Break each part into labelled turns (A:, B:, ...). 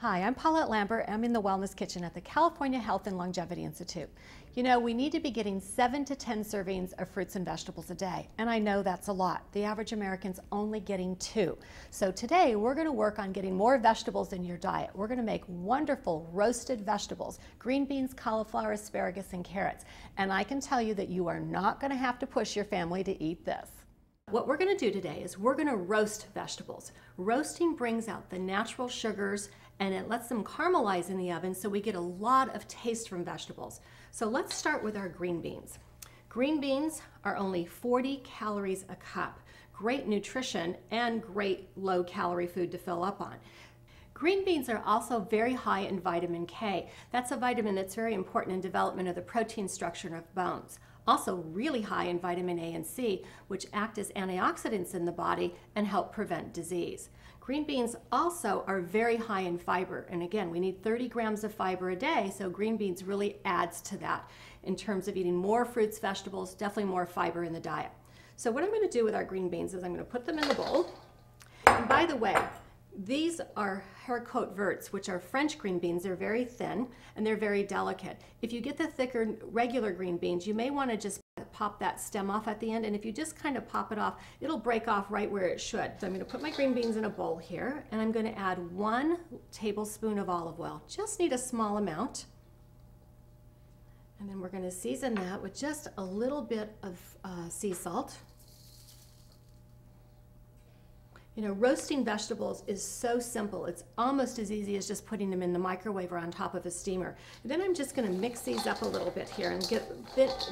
A: Hi, I'm Paulette Lambert. I'm in the Wellness Kitchen at the California Health and Longevity Institute. You know, we need to be getting 7 to 10 servings of fruits and vegetables a day, and I know that's a lot. The average American's only getting 2. So today we're going to work on getting more vegetables in your diet. We're going to make wonderful roasted vegetables, green beans, cauliflower, asparagus, and carrots. And I can tell you that you are not going to have to push your family to eat this. What we're going to do today is we're going to roast vegetables. Roasting brings out the natural sugars and it lets them caramelize in the oven so we get a lot of taste from vegetables. So let's start with our green beans. Green beans are only 40 calories a cup. Great nutrition and great low calorie food to fill up on. Green beans are also very high in vitamin K. That's a vitamin that's very important in development of the protein structure of bones. Also really high in vitamin A and C, which act as antioxidants in the body and help prevent disease. Green beans also are very high in fiber, and again, we need 30 grams of fiber a day, so green beans really adds to that in terms of eating more fruits, vegetables, definitely more fiber in the diet. So what I'm going to do with our green beans is I'm going to put them in the bowl. And by the way, these are haricot verts, which are French green beans. They're very thin and they're very delicate. If you get the thicker regular green beans, you may want to just pop that stem off at the end, and if you just kind of pop it off, it'll break off right where it should. So I'm going to put my green beans in a bowl here, and I'm going to add 1 tablespoon of olive oil. Just need a small amount. And then we're going to season that with just a little bit of sea salt. You know, roasting vegetables is so simple. It's almost as easy as just putting them in the microwave or on top of a steamer. And then I'm just going to mix these up a little bit here and get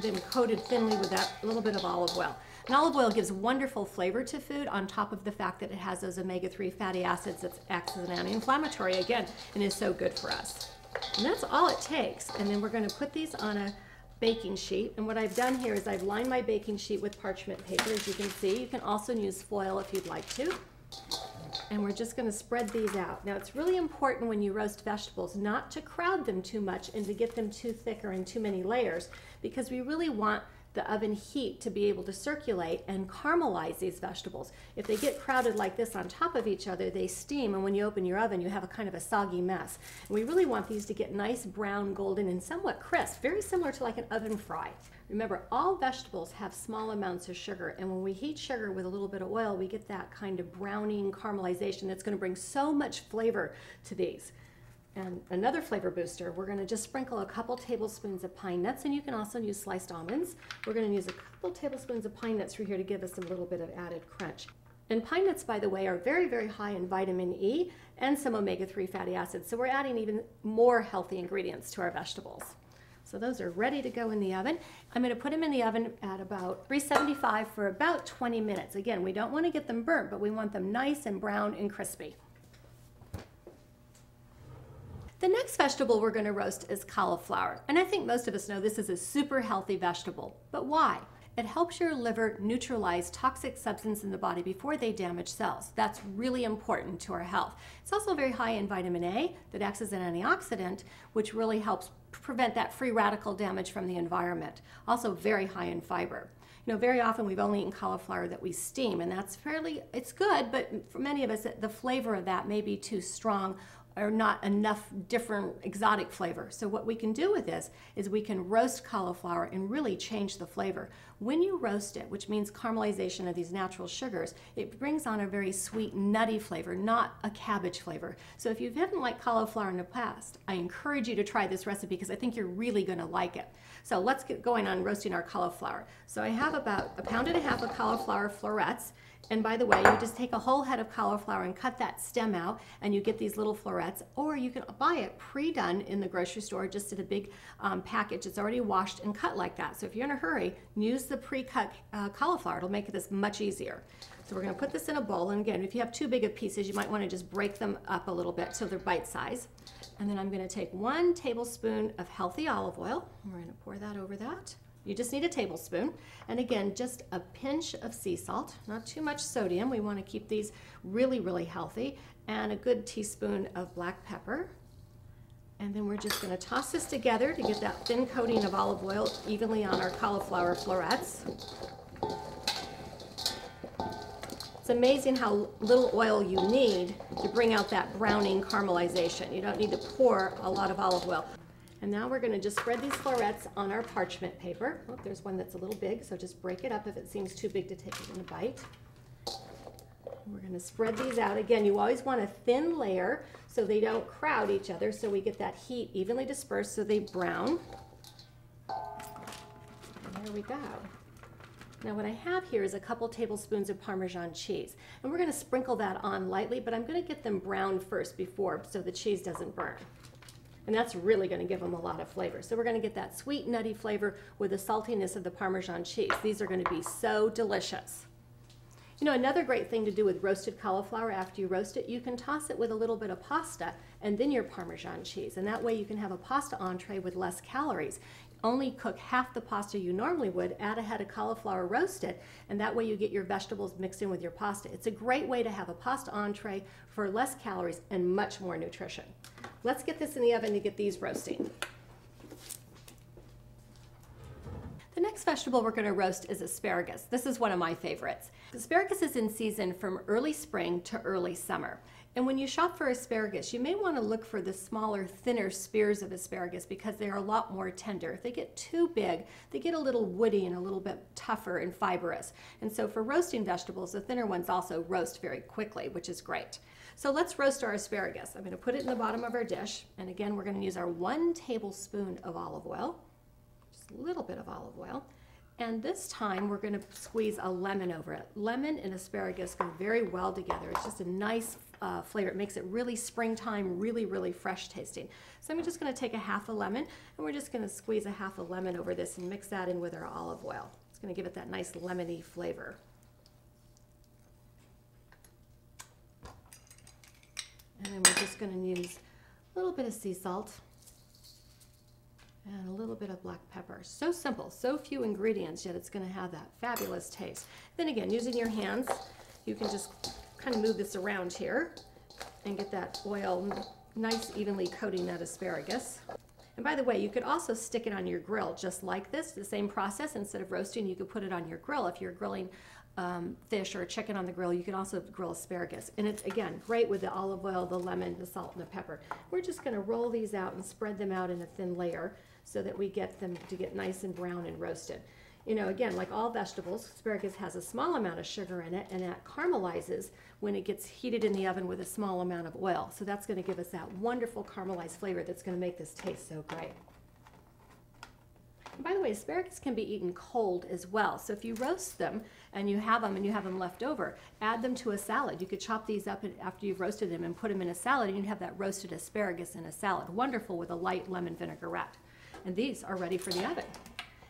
A: them coated thinly with that little bit of olive oil. And olive oil gives wonderful flavor to food on top of the fact that it has those omega-3 fatty acids that acts as an anti-inflammatory again and is so good for us. And that's all it takes. And then we're going to put these on a baking sheet, and what I've done here is I've lined my baking sheet with parchment paper, as you can see. You can also use foil if you'd like to. And we're just going to spread these out. Now it's really important when you roast vegetables not to crowd them too much and to get them too thick or in too many layers, because we really want the oven heat to be able to circulate and caramelize these vegetables. If they get crowded like this on top of each other, they steam, and when you open your oven, you have a kind of a soggy mess. And we really want these to get nice brown, golden, and somewhat crisp, very similar to like an oven fry. Remember, all vegetables have small amounts of sugar, and when we heat sugar with a little bit of oil, we get that kind of browning caramelization that's going to bring so much flavor to these. And another flavor booster, we're going to just sprinkle a couple tablespoons of pine nuts, and you can also use sliced almonds. We're going to use a couple tablespoons of pine nuts through here to give us a little bit of added crunch. And pine nuts, by the way, are very, very high in vitamin E and some omega-3 fatty acids, so we're adding even more healthy ingredients to our vegetables. So those are ready to go in the oven. I'm going to put them in the oven at about 375 for about 20 minutes. Again, we don't want to get them burnt, but we want them nice and brown and crispy. The next vegetable we're going to roast is cauliflower, and I think most of us know this is a super healthy vegetable. But why? It helps your liver neutralize toxic substances in the body before they damage cells. That's really important to our health. It's also very high in vitamin A that acts as an antioxidant, which really helps prevent that free radical damage from the environment. Also very high in fiber. You know, very often we've only eaten cauliflower that we steam, and that's it's good, but for many of us, the flavor of that may be too strong or not enough different exotic flavor. So what we can do with this is we can roast cauliflower and really change the flavor. When you roast it, which means caramelization of these natural sugars, it brings on a very sweet, nutty flavor, not a cabbage flavor. So if you haven't liked cauliflower in the past, I encourage you to try this recipe because I think you're really gonna like it. So let's get going on roasting our cauliflower. So I have about 1.5 pounds of cauliflower florets. And by the way, you just take a whole head of cauliflower and cut that stem out, and you get these little florets, or you can buy it pre-done in the grocery store, just in a big package. It's already washed and cut like that. So if you're in a hurry, use the pre-cut cauliflower. It'll make this much easier. So we're going to put this in a bowl, and again, if you have too big of pieces, you might want to just break them up a little bit so they're bite-sized. And then I'm going to take 1 tablespoon of healthy olive oil. We're going to pour that over that. You just need a tablespoon. And again, just a pinch of sea salt, not too much sodium. We want to keep these really, really healthy. And a good teaspoon of black pepper. And then we're just going to toss this together to get that thin coating of olive oil evenly on our cauliflower florets. It's amazing how little oil you need to bring out that browning caramelization. You don't need to pour a lot of olive oil. And now we're going to just spread these florets on our parchment paper. Oh, there's one that's a little big, so just break it up if it seems too big to take it in a bite. We're going to spread these out. Again, you always want a thin layer so they don't crowd each other, so we get that heat evenly dispersed so they brown. And there we go. Now what I have here is a couple tablespoons of Parmesan cheese. And we're going to sprinkle that on lightly, but I'm going to get them brown first before so the cheese doesn't burn. And that's really going to give them a lot of flavor. So we're going to get that sweet, nutty flavor with the saltiness of the Parmesan cheese. These are going to be so delicious. You know, another great thing to do with roasted cauliflower after you roast it, you can toss it with a little bit of pasta and then your Parmesan cheese. And that way you can have a pasta entree with less calories. Only cook half the pasta you normally would, add a head of cauliflower, roast it, and that way you get your vegetables mixed in with your pasta. It's a great way to have a pasta entree for less calories and much more nutrition. Let's get this in the oven to get these roasting. The next vegetable we're going to roast is asparagus. This is one of my favorites. Asparagus is in season from early spring to early summer. And when you shop for asparagus, you may want to look for the smaller, thinner spears of asparagus because they are a lot more tender. If they get too big, they get a little woody and a little bit tougher and fibrous. And so for roasting vegetables, the thinner ones also roast very quickly, which is great. So let's roast our asparagus. I'm going to put it in the bottom of our dish. And again, we're going to use our 1 tablespoon of olive oil, just a little bit of olive oil. And this time we're going to squeeze a lemon over it. Lemon and asparagus go very well together. It's just a nice flavor. It makes it really springtime, really, really fresh tasting. So I'm just going to take a half a lemon and we're just going to squeeze a half a lemon over this and mix that in with our olive oil. It's going to give it that nice lemony flavor. And then we're just going to use a little bit of sea salt and a little bit of black pepper. So simple, so few ingredients, yet it's going to have that fabulous taste. Then again, using your hands, you can just kind of move this around here and get that oil nice evenly coating that asparagus. And by the way, you could also stick it on your grill just like this, the same process. Instead of roasting, you could put it on your grill. If you're grilling fish or chicken on the grill, you can also grill asparagus. And it's, again, great with the olive oil, the lemon, the salt, and the pepper. We're just going to roll these out and spread them out in a thin layer so that we get them to get nice and brown and roasted. You know, again, like all vegetables, asparagus has a small amount of sugar in it, and that caramelizes when it gets heated in the oven with a small amount of oil. So that's going to give us that wonderful caramelized flavor that's going to make this taste so great. And by the way, asparagus can be eaten cold as well. So if you roast them and you have them left over, add them to a salad. You could chop these up after you've roasted them and put them in a salad, and you'd have that roasted asparagus in a salad. Wonderful with a light lemon vinaigrette. And these are ready for the oven.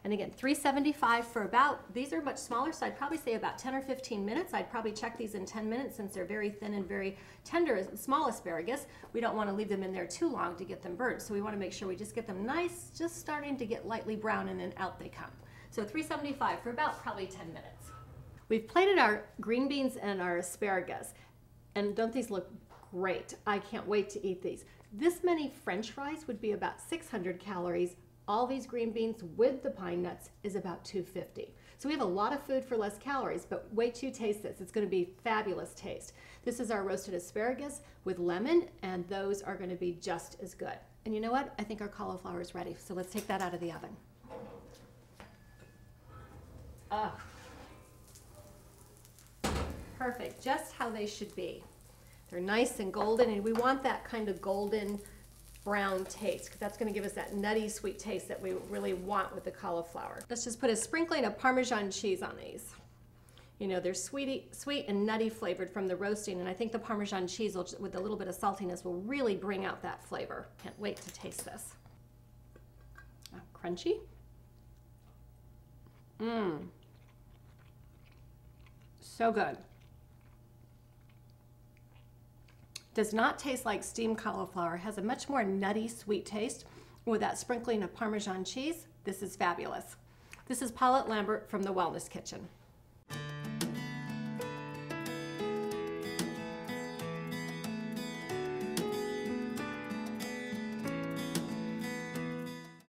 A: And again, 375 for about, these are much smaller, so I'd probably say about 10 or 15 minutes. I'd probably check these in 10 minutes since they're very thin and very tender, small asparagus. We don't want to leave them in there too long to get them burnt. So we want to make sure we just get them nice, just starting to get lightly brown, and then out they come. So 375 for about probably 10 minutes. We've plated our green beans and our asparagus. And don't these look great? I can't wait to eat these. This many French fries would be about 600 calories. All these green beans with the pine nuts is about 250. So we have a lot of food for less calories, but wait till you taste this. It's going to be fabulous taste. This is our roasted asparagus with lemon, and those are going to be just as good. And you know what? I think our cauliflower is ready. So let's take that out of the oven. Ah, perfect. Just how they should be. They're nice and golden, and we want that kind of golden brown taste, because that's going to give us that nutty sweet taste that we really want with the cauliflower. Let's just put a sprinkling of Parmesan cheese on these. You know, they're sweet and nutty flavored from the roasting, and I think the Parmesan cheese will, with a little bit of saltiness, will really bring out that flavor. Can't wait to taste this. Oh, crunchy. Mmm. So good. Does not taste like steamed cauliflower. Has a much more nutty, sweet taste. With that sprinkling of Parmesan cheese, this is fabulous. This is Paulette Lambert from the Wellness Kitchen.